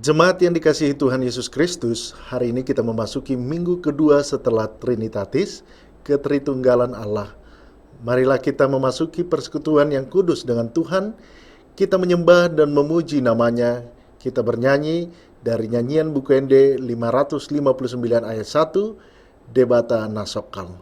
Jemaat yang dikasihi Tuhan Yesus Kristus, hari ini kita memasuki minggu kedua setelah Trinitatis, Ketritunggalan Allah. Marilah kita memasuki persekutuan yang kudus dengan Tuhan, kita menyembah dan memuji namanya, kita bernyanyi dari nyanyian buku ND 559 ayat 1, Debata Nasokal.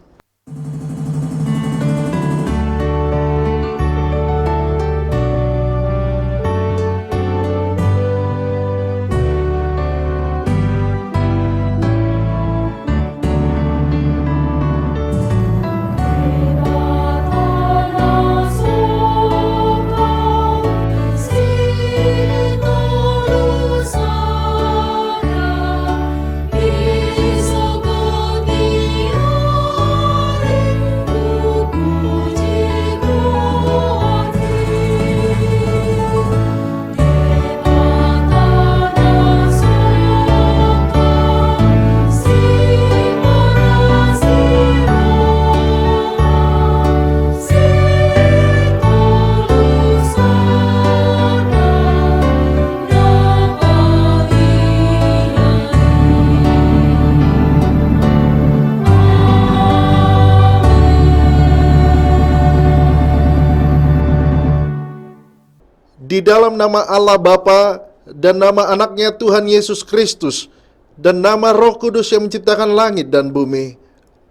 Di dalam nama Allah Bapa dan nama anaknya Tuhan Yesus Kristus dan nama Roh Kudus yang menciptakan langit dan bumi.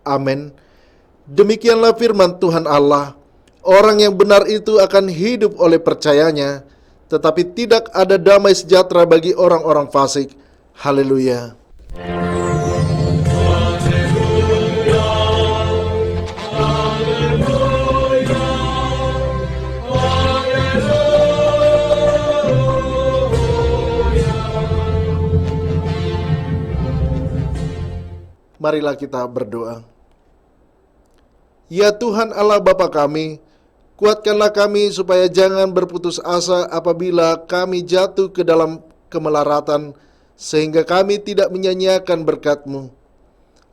Amin. Demikianlah firman Tuhan Allah. Orang yang benar itu akan hidup oleh percayanya, tetapi tidak ada damai sejahtera bagi orang-orang fasik. Haleluya. Marilah kita berdoa. Ya Tuhan Allah Bapa kami, kuatkanlah kami supaya jangan berputus asa apabila kami jatuh ke dalam kemelaratan, sehingga kami tidak menyia-nyiakan berkat-Mu.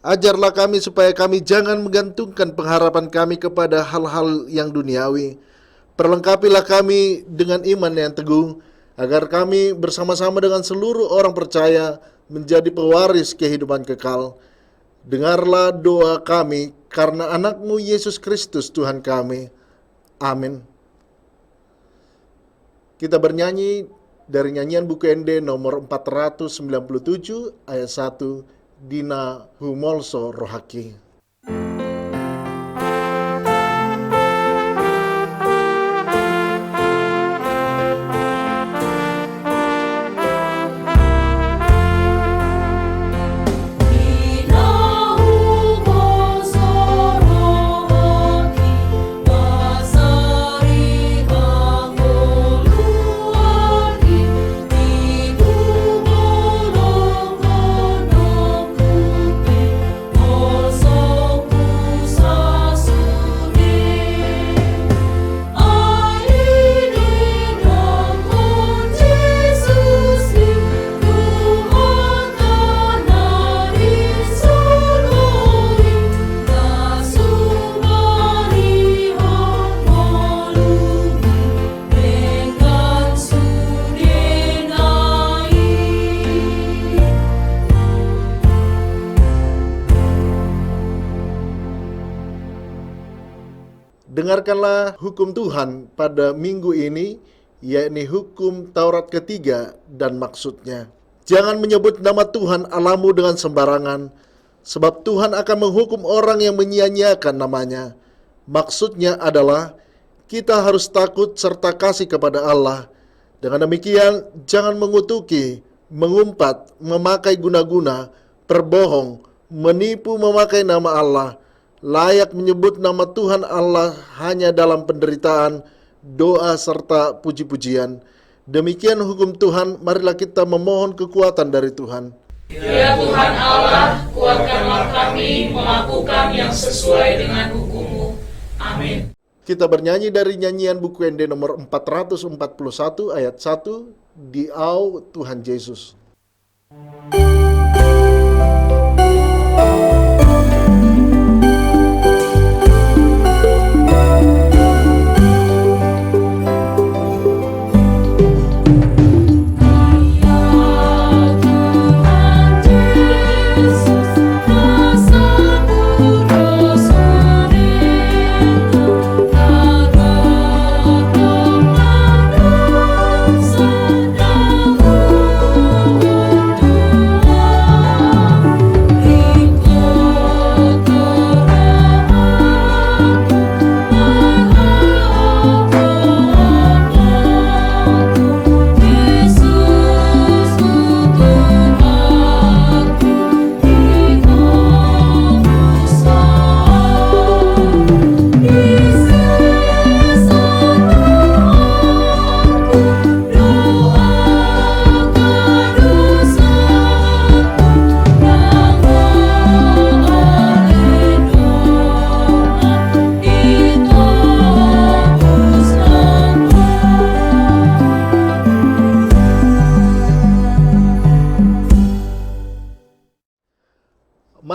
Ajarlah kami supaya kami jangan menggantungkan pengharapan kami kepada hal-hal yang duniawi. Perlengkapilah kami dengan iman yang teguh, agar kami bersama-sama dengan seluruh orang percaya menjadi pewaris kehidupan kekal. Dengarlah doa kami karena anak-Mu Yesus Kristus Tuhan kami. Amin. Kita bernyanyi dari nyanyian buku ND nomor 497 ayat 1, Dina Humolso Rohaki. Dengarkanlah hukum Tuhan pada minggu ini, yakni hukum Taurat ketiga dan maksudnya. Jangan menyebut nama Tuhan Allahmu dengan sembarangan, sebab Tuhan akan menghukum orang yang menyia-nyiakan namanya. Maksudnya adalah kita harus takut serta kasih kepada Allah. Dengan demikian, jangan mengutuki, mengumpat, memakai guna-guna, berbohong, menipu memakai nama Allah, layak menyebut nama Tuhan Allah hanya dalam penderitaan, doa serta puji-pujian. Demikian hukum Tuhan, marilah kita memohon kekuatan dari Tuhan. Ya Tuhan Allah, kuatkanlah kami melakukan yang sesuai dengan hukum-Mu. Amin. Kita bernyanyi dari nyanyian buku ND nomor 441 ayat 1, Diau Tuhan Yesus.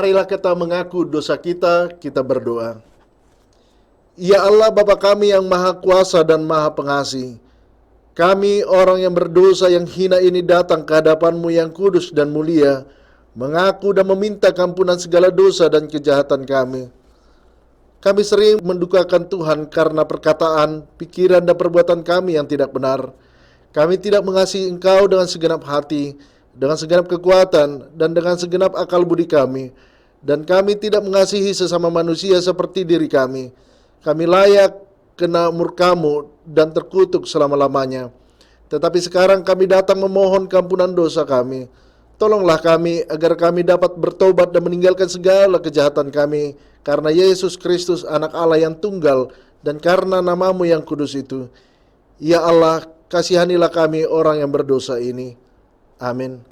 Marilah kita mengaku dosa kita, kita berdoa. Ya Allah Bapa kami yang Maha Kuasa dan Maha Pengasih, kami orang yang berdosa yang hina ini datang ke hadapan-Mu yang kudus dan mulia, mengaku dan meminta ampunan segala dosa dan kejahatan kami. Kami sering mendukakan Tuhan karena perkataan, pikiran, dan perbuatan kami yang tidak benar. Kami tidak mengasihi Engkau dengan segenap hati, dengan segenap kekuatan, dan dengan segenap akal budi kami. Dan kami tidak mengasihi sesama manusia seperti diri kami. Kami layak kena murka-Mu dan terkutuk selama-lamanya. Tetapi sekarang kami datang memohon keampunan dosa kami. Tolonglah kami agar kami dapat bertobat dan meninggalkan segala kejahatan kami, karena Yesus Kristus anak Allah yang tunggal, dan karena nama-Mu yang kudus itu. Ya Allah, kasihanilah kami orang yang berdosa ini. Amin.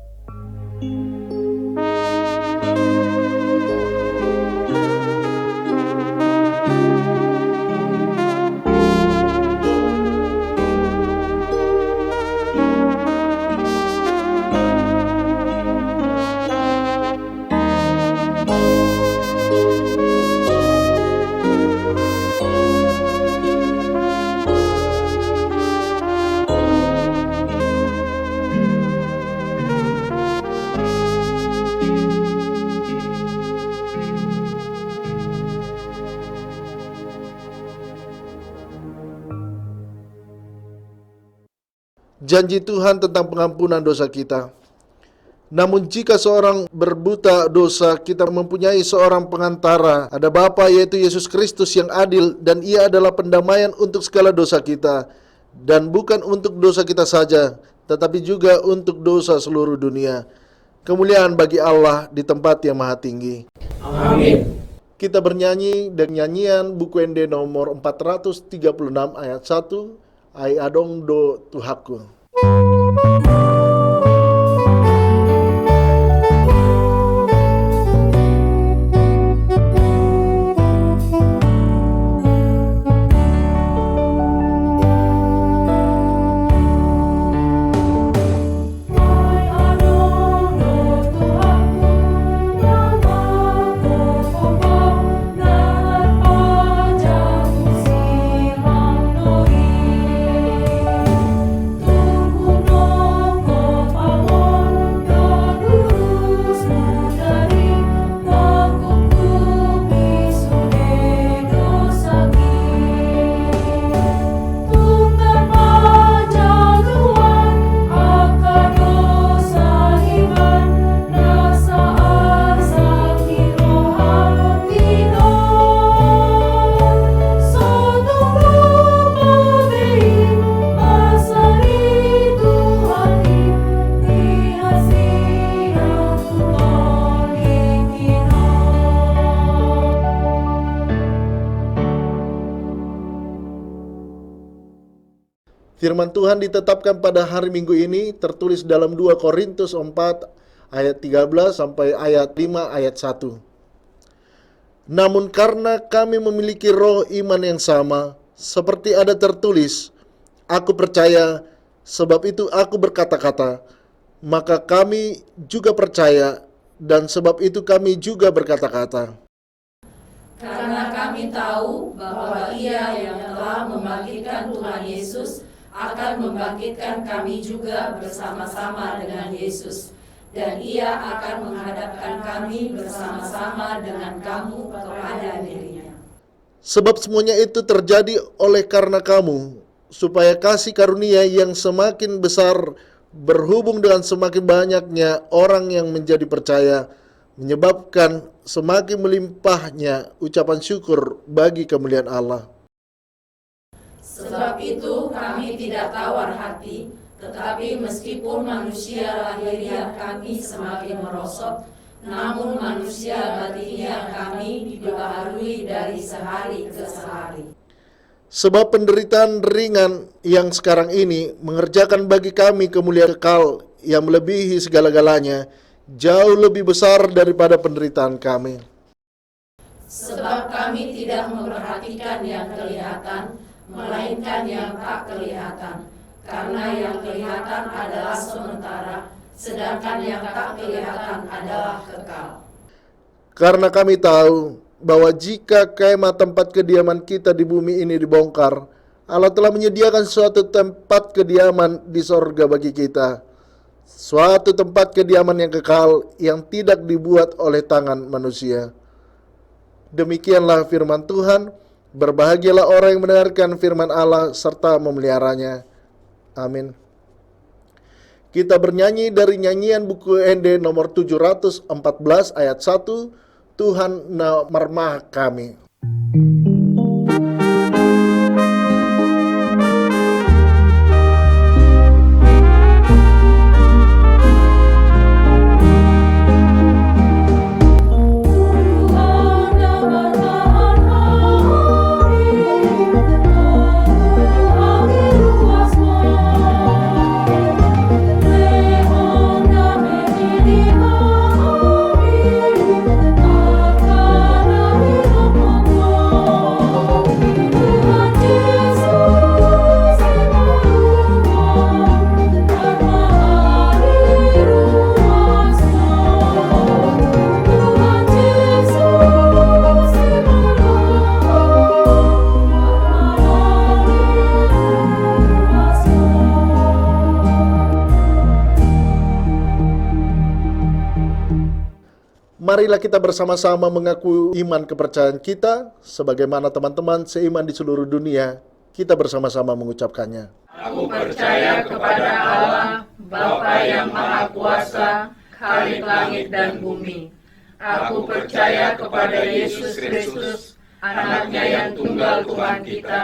Janji Tuhan tentang pengampunan dosa kita. Namun jika seorang berbuta dosa, kita mempunyai seorang pengantara, ada Bapa yaitu Yesus Kristus yang adil, dan Ia adalah pendamaian untuk segala dosa kita, dan bukan untuk dosa kita saja, tetapi juga untuk dosa seluruh dunia. Kemuliaan bagi Allah di tempat yang maha tinggi. Amin. Kita bernyanyi dengan nyanyian buku ND nomor 436 ayat 1, Ai adong do Tuhaku. Firman Tuhan ditetapkan pada hari Minggu ini tertulis dalam 2 Korintus 4 ayat 13 sampai ayat 5 ayat 1. Namun karena kami memiliki roh iman yang sama, seperti ada tertulis, aku percaya, sebab itu aku berkata-kata, maka kami juga percaya, dan sebab itu kami juga berkata-kata. Karena kami tahu bahwa Ia yang telah membangkitkan Tuhan Yesus akan membangkitkan kami juga bersama-sama dengan Yesus, dan Ia akan menghadapkan kami bersama-sama dengan kamu kepada dirinya. Sebab semuanya itu terjadi oleh karena kamu, supaya kasih karunia yang semakin besar berhubung dengan semakin banyaknya orang yang menjadi percaya, menyebabkan semakin melimpahnya ucapan syukur bagi kemuliaan Allah. Sebab itu kami tidak tawar hati, tetapi meskipun manusia lahiriah kami semakin merosot, namun manusia batiniah kami dibaharui dari sehari ke sehari. Sebab penderitaan ringan yang sekarang ini mengerjakan bagi kami kemuliaan kekal yang melebihi segala-galanya, jauh lebih besar daripada penderitaan kami. Sebab kami tidak memperhatikan yang kelihatan, melainkan yang tak kelihatan. Karena yang kelihatan adalah sementara, sedangkan yang tak kelihatan adalah kekal. Karena kami tahu bahwa jika kemah tempat kediaman kita di bumi ini dibongkar, Allah telah menyediakan suatu tempat kediaman di sorga bagi kita, suatu tempat kediaman yang kekal yang tidak dibuat oleh tangan manusia. Demikianlah firman Tuhan. Berbahagialah orang yang mendengarkan firman Allah serta memeliharanya. Amin. Kita bernyanyi dari nyanyian buku ND nomor 714 ayat 1, Tuhan marmah kami. Marilah kita bersama-sama mengaku iman kepercayaan kita, sebagaimana teman-teman seiman di seluruh dunia, kita bersama-sama mengucapkannya. Aku percaya kepada Allah, Bapa yang Maha Kuasa, Khalik langit dan bumi. Aku percaya kepada Yesus Kristus, anaknya yang tunggal Tuhan kita,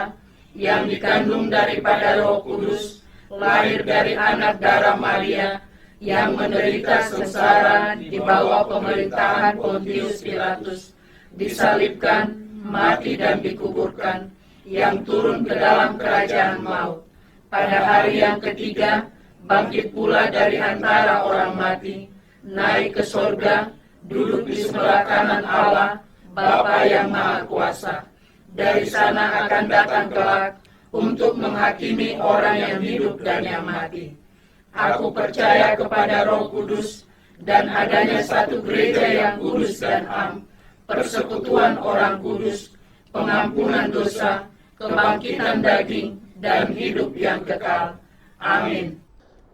yang dikandung daripada Roh Kudus, lahir dari anak darah Maria, yang menderita sengsara di bawah pemerintahan Pontius Pilatus, disalibkan, mati dan dikuburkan, yang turun ke dalam kerajaan maut. Pada hari yang ketiga, bangkit pula dari antara orang mati, naik ke sorga, duduk di sebelah kanan Allah, Bapa yang Maha Kuasa. Dari sana akan datang kelak untuk menghakimi orang yang hidup dan yang mati. Aku percaya kepada Roh Kudus dan adanya satu gereja yang kudus dan am, persekutuan orang kudus, pengampunan dosa, kebangkitan daging, dan hidup yang kekal. Amin.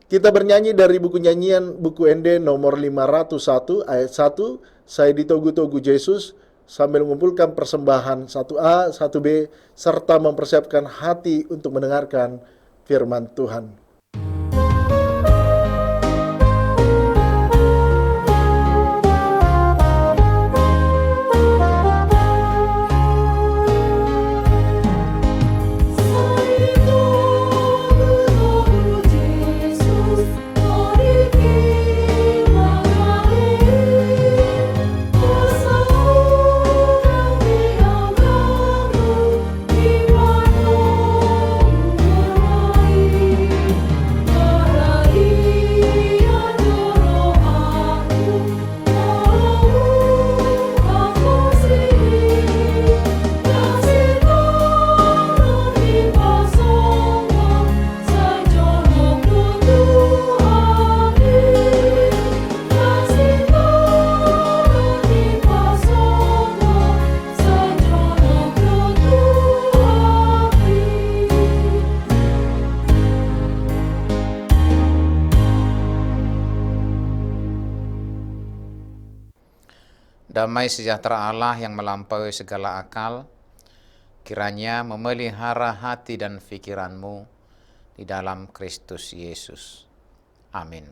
Kita bernyanyi dari buku nyanyian buku ND nomor 501 ayat 1, Saya ditogu-togu Yesus, sambil mengumpulkan persembahan 1A, 1B, serta mempersiapkan hati untuk mendengarkan firman Tuhan. Damai sejahtera Allah yang melampaui segala akal, kiranya memelihara hati dan pikiranmu di dalam Kristus Yesus. Amin.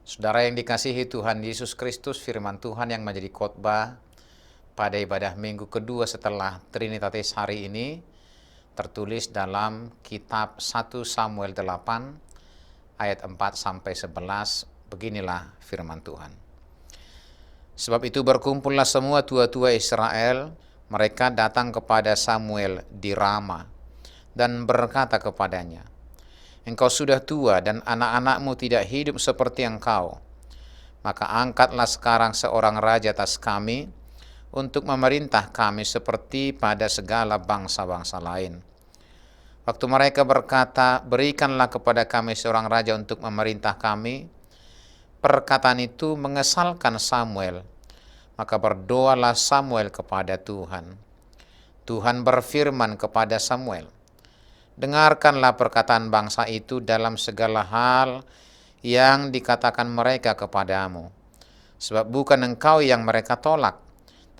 Saudara yang dikasihi Tuhan Yesus Kristus, firman Tuhan yang menjadi khotbah pada ibadah minggu kedua setelah Trinitatis hari ini tertulis dalam kitab 1 Samuel 8 ayat 4-11. Beginilah firman Tuhan. Sebab itu berkumpullah semua tua-tua Israel, mereka datang kepada Samuel di Rama dan berkata kepadanya, Engkau sudah tua dan anak-anakmu tidak hidup seperti engkau. Maka angkatlah sekarang seorang raja atas kami untuk memerintah kami seperti pada segala bangsa-bangsa lain. Waktu mereka berkata, berikanlah kepada kami seorang raja untuk memerintah kami, perkataan itu mengesalkan Samuel. Maka berdoalah Samuel kepada Tuhan. Tuhan berfirman kepada Samuel, dengarkanlah perkataan bangsa itu dalam segala hal yang dikatakan mereka kepadamu. Sebab bukan engkau yang mereka tolak,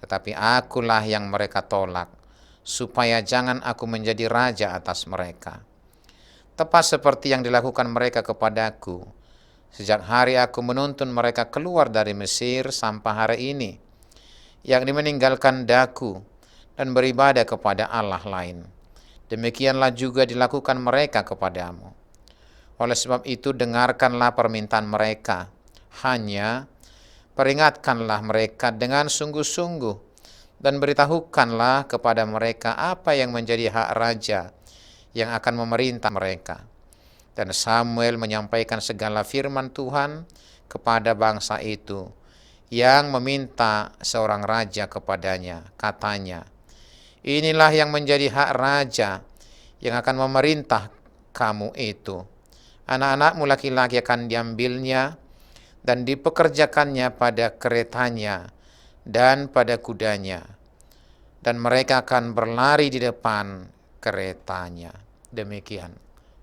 tetapi akulah yang mereka tolak, supaya jangan aku menjadi raja atas mereka. Tepat seperti yang dilakukan mereka kepadaku, sejak hari aku menuntun mereka keluar dari Mesir sampai hari ini, yakni meninggalkan daku dan beribadah kepada Allah lain. Demikianlah juga dilakukan mereka kepadamu. Oleh sebab itu dengarkanlah permintaan mereka, hanya peringatkanlah mereka dengan sungguh-sungguh, dan beritahukanlah kepada mereka apa yang menjadi hak raja yang akan memerintah mereka. Dan Samuel menyampaikan segala firman Tuhan kepada bangsa itu yang meminta seorang raja kepadanya. Katanya, inilah yang menjadi hak raja yang akan memerintah kamu itu. Anak-anakmu laki-laki akan diambilnya dan dipekerjakannya pada keretanya dan pada kudanya, dan mereka akan berlari di depan keretanya. Demikian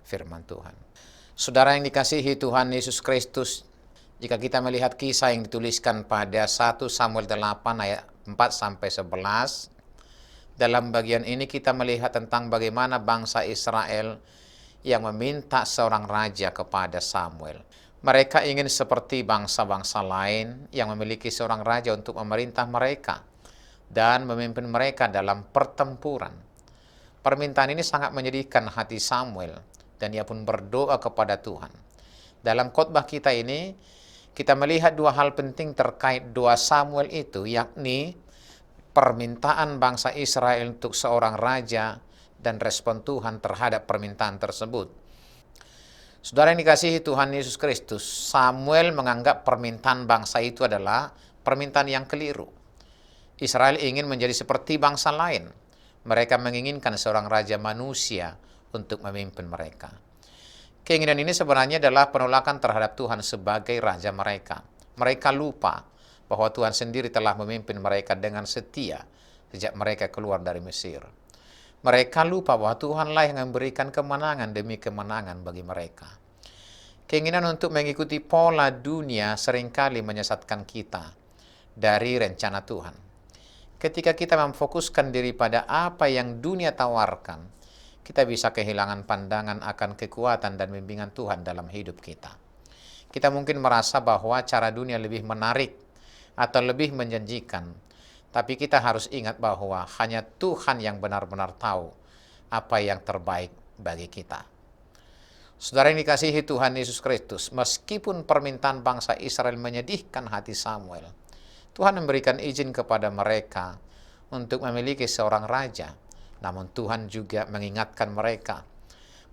firman Tuhan. Saudara yang dikasihi Tuhan Yesus Kristus, jika kita melihat kisah yang dituliskan pada 1 Samuel 8 ayat 4-11, dalam bagian ini kita melihat tentang bagaimana bangsa Israel yang meminta seorang raja kepada Samuel. Mereka ingin seperti bangsa-bangsa lain yang memiliki seorang raja untuk memerintah mereka dan memimpin mereka dalam pertempuran. Permintaan ini sangat menyedihkan hati Samuel, dan ia pun berdoa kepada Tuhan. Dalam khotbah kita ini, kita melihat dua hal penting terkait doa Samuel itu, yakni permintaan bangsa Israel untuk seorang raja dan respon Tuhan terhadap permintaan tersebut. Saudara yang dikasihi Tuhan Yesus Kristus, Samuel menganggap permintaan bangsa itu adalah permintaan yang keliru. Israel ingin menjadi seperti bangsa lain. Mereka menginginkan seorang raja manusia untuk memimpin mereka. Keinginan ini sebenarnya adalah penolakan terhadap Tuhan sebagai raja mereka. Mereka lupa bahwa Tuhan sendiri telah memimpin mereka dengan setia sejak mereka keluar dari Mesir. Mereka lupa bahwa Tuhanlah yang memberikan kemenangan demi kemenangan bagi mereka. Keinginan untuk mengikuti pola dunia seringkali menyesatkan kita dari rencana Tuhan. Ketika kita memfokuskan diri pada apa yang dunia tawarkan, kita bisa kehilangan pandangan akan kekuatan dan bimbingan Tuhan dalam hidup kita. Kita mungkin merasa bahwa cara dunia lebih menarik atau lebih menjanjikan, tapi kita harus ingat bahwa hanya Tuhan yang benar-benar tahu apa yang terbaik bagi kita. Saudara yang dikasihi Tuhan Yesus Kristus, meskipun permintaan bangsa Israel menyedihkan hati Samuel, Tuhan memberikan izin kepada mereka untuk memiliki seorang raja. Namun Tuhan juga mengingatkan mereka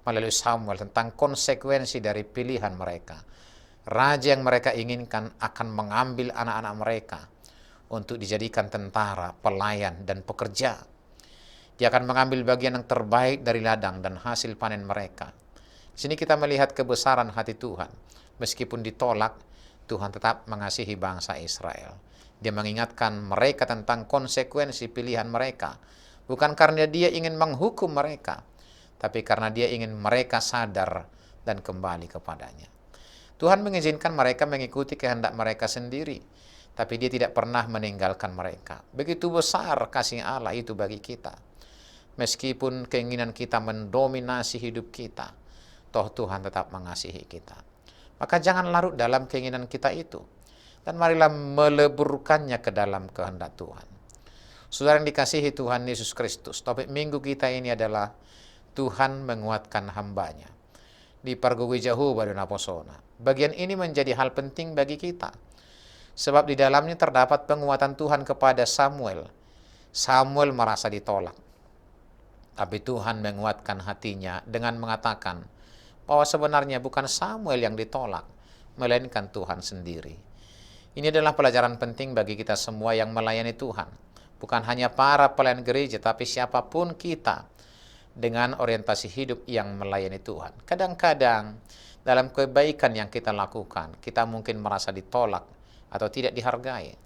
melalui Samuel tentang konsekuensi dari pilihan mereka. Raja yang mereka inginkan akan mengambil anak-anak mereka untuk dijadikan tentara, pelayan, dan pekerja. Dia akan mengambil bagian yang terbaik dari ladang dan hasil panen mereka. Di sini kita melihat kebesaran hati Tuhan. Meskipun ditolak, Tuhan tetap mengasihi bangsa Israel. Dia mengingatkan mereka tentang konsekuensi pilihan mereka. Bukan karena dia ingin menghukum mereka, tapi karena dia ingin mereka sadar dan kembali kepadanya. Tuhan mengizinkan mereka mengikuti kehendak mereka sendiri, tapi dia tidak pernah meninggalkan mereka. Begitu besar kasih Allah itu bagi kita. Meskipun keinginan kita mendominasi hidup kita, toh Tuhan tetap mengasihi kita. Maka jangan larut dalam keinginan kita itu, dan marilah meleburkannya ke dalam kehendak Tuhan. Saudara yang dikasihi Tuhan Yesus Kristus, topik minggu kita ini adalah Tuhan menguatkan hambanya. Di Pargowi Jahu Badona Posona. Bagian ini menjadi hal penting bagi kita, sebab di dalamnya terdapat penguatan Tuhan kepada Samuel. Samuel merasa ditolak, tapi Tuhan menguatkan hatinya dengan mengatakan bahwa sebenarnya bukan Samuel yang ditolak, melainkan Tuhan sendiri. Ini adalah pelajaran penting bagi kita semua yang melayani Tuhan. Bukan hanya para pelayan gereja, tapi siapapun kita dengan orientasi hidup yang melayani Tuhan. Kadang-kadang dalam kebaikan yang kita lakukan, kita mungkin merasa ditolak atau tidak dihargai.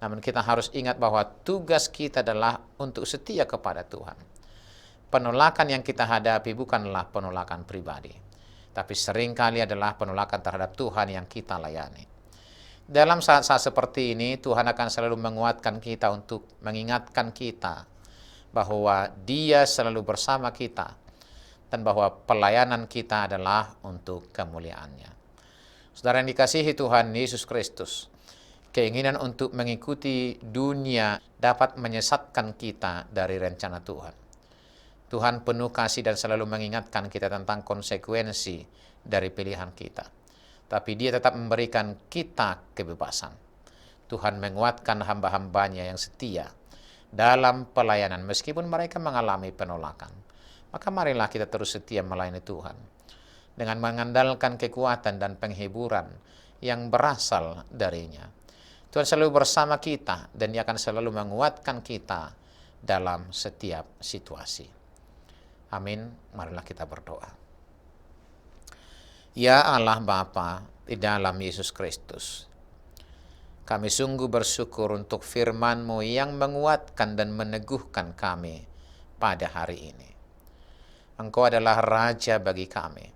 Namun kita harus ingat bahwa tugas kita adalah untuk setia kepada Tuhan. Penolakan yang kita hadapi bukanlah penolakan pribadi, tapi seringkali adalah penolakan terhadap Tuhan yang kita layani. Dalam saat-saat seperti ini, Tuhan akan selalu menguatkan kita untuk mengingatkan kita bahwa Dia selalu bersama kita dan bahwa pelayanan kita adalah untuk kemuliaan-Nya. Saudara yang dikasihi Tuhan Yesus Kristus, keinginan untuk mengikuti dunia dapat menyesatkan kita dari rencana Tuhan. Tuhan penuh kasih dan selalu mengingatkan kita tentang konsekuensi dari pilihan kita. Tapi Dia tetap memberikan kita kebebasan. Tuhan menguatkan hamba-hambanya yang setia dalam pelayanan meskipun mereka mengalami penolakan. Maka marilah kita terus setia melayani Tuhan dengan mengandalkan kekuatan dan penghiburan yang berasal darinya. Tuhan selalu bersama kita dan Dia akan selalu menguatkan kita dalam setiap situasi. Amin. Marilah kita berdoa. Ya Allah Bapa di dalam Yesus Kristus, kami sungguh bersyukur untuk firman-Mu yang menguatkan dan meneguhkan kami pada hari ini. Engkau adalah Raja bagi kami.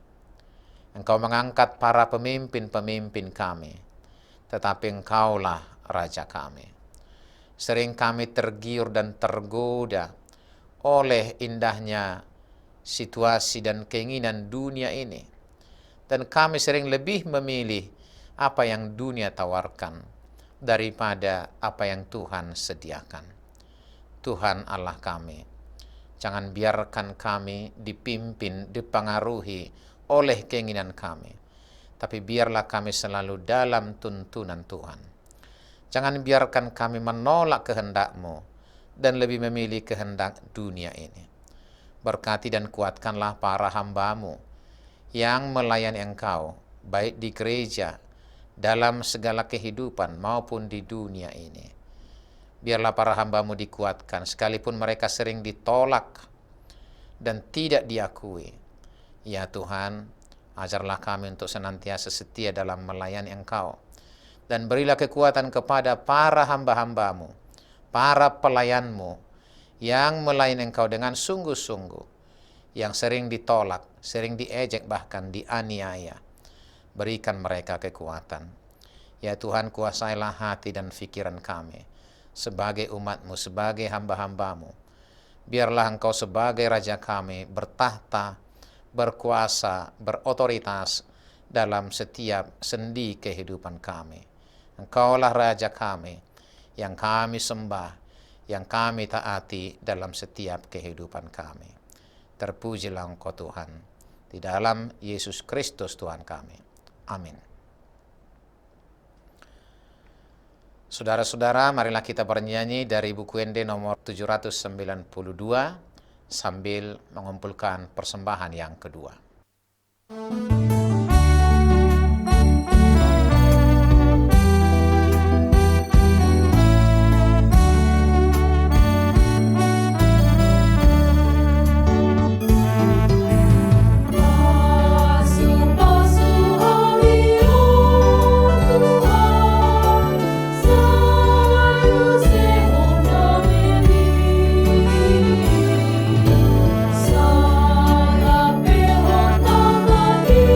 Engkau mengangkat para pemimpin-pemimpin kami, tetapi Engkaulah Raja kami. Sering kami tergiur dan tergoda oleh indahnya situasi dan keinginan dunia ini. Dan kami sering lebih memilih apa yang dunia tawarkan daripada apa yang Tuhan sediakan. Tuhan Allah kami, jangan biarkan kami dipimpin, dipengaruhi oleh keinginan kami, tapi biarlah kami selalu dalam tuntunan Tuhan. Jangan biarkan kami menolak kehendak-Mu dan lebih memilih kehendak dunia ini. Berkati dan kuatkanlah para hamba-Mu yang melayani Engkau, baik di gereja, dalam segala kehidupan maupun di dunia ini. Biarlah para hamba-Mu dikuatkan, sekalipun mereka sering ditolak dan tidak diakui. Ya Tuhan, ajarlah kami untuk senantiasa setia dalam melayani Engkau. Dan berilah kekuatan kepada para hamba-hamba-Mu, para pelayan-Mu, yang melayani Engkau dengan sungguh-sungguh, yang sering ditolak, sering diejek, bahkan dianiaya. Berikan mereka kekuatan. Ya Tuhan, kuasailah hati dan pikiran kami sebagai umat-Mu, sebagai hamba-hamba-Mu. Biarlah Engkau sebagai Raja kami bertahta, berkuasa, berotoritas dalam setiap sendi kehidupan kami. Engkaulah Raja kami yang kami sembah, yang kami taati dalam setiap kehidupan kami. Terpujilah Engkau Tuhan, di dalam Yesus Kristus Tuhan kami. Amin. Saudara-saudara, marilah kita bernyanyi dari buku ND nomor 792 sambil mengumpulkan persembahan yang kedua. Sangat berharga bagi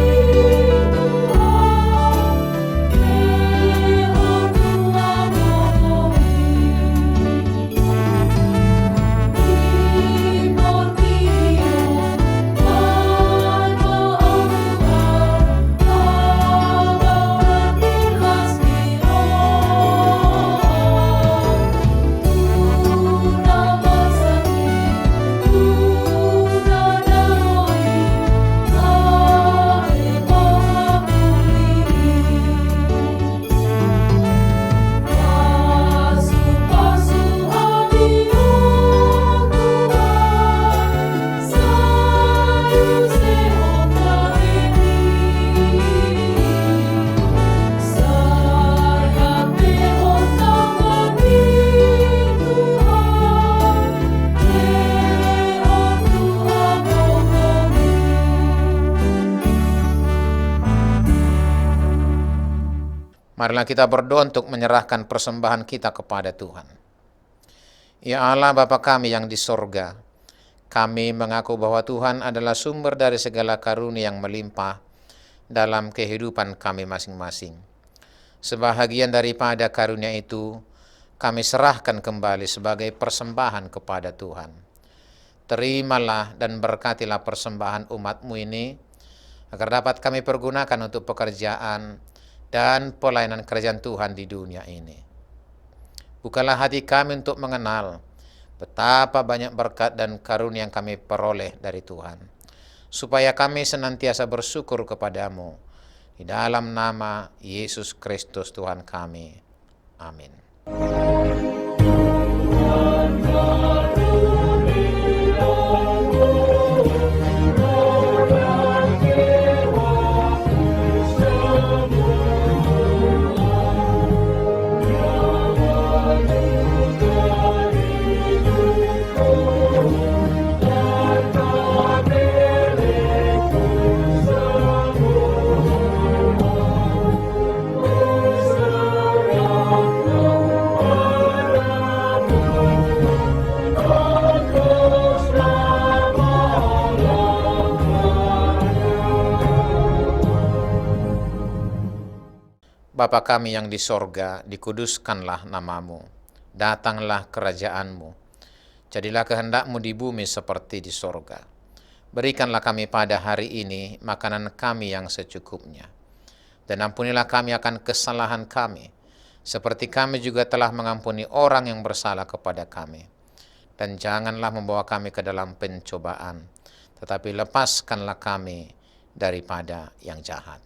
Marilah kita berdoa untuk menyerahkan persembahan kita kepada Tuhan. Ya Allah Bapa kami yang di sorga, kami mengaku bahwa Tuhan adalah sumber dari segala karunia yang melimpah dalam kehidupan kami masing-masing. Sebahagian daripada karunia itu, kami serahkan kembali sebagai persembahan kepada Tuhan. Terimalah dan berkatilah persembahan umat-Mu ini, agar dapat kami pergunakan untuk pekerjaan dan pelayanan kerajaan Tuhan di dunia ini. Bukalah hati kami untuk mengenal betapa banyak berkat dan karunia yang kami peroleh dari Tuhan, supaya kami senantiasa bersyukur kepadamu. Di dalam nama Yesus Kristus Tuhan kami. Amin. Bapa kami yang di sorga, dikuduskanlah namamu. Datanglah kerajaanmu. Jadilah kehendak-Mu di bumi seperti di sorga. Berikanlah kami pada hari ini makanan kami yang secukupnya. Dan ampunilah kami akan kesalahan kami, seperti kami juga telah mengampuni orang yang bersalah kepada kami. Dan janganlah membawa kami ke dalam pencobaan, tetapi lepaskanlah kami daripada yang jahat.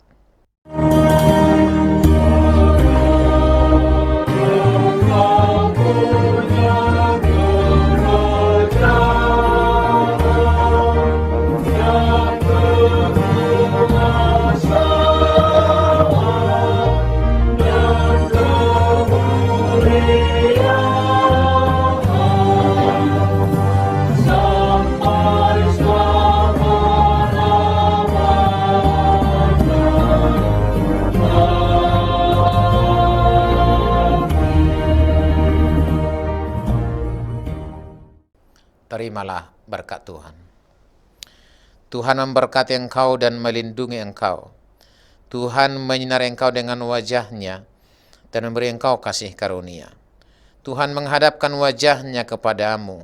Terimalah berkat Tuhan. Tuhan memberkati engkau dan melindungi engkau. Tuhan menyinari engkau dengan wajah-Nya dan memberi engkau kasih karunia. Tuhan menghadapkan wajah-Nya kepadamu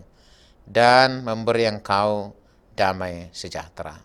dan memberi engkau damai sejahtera.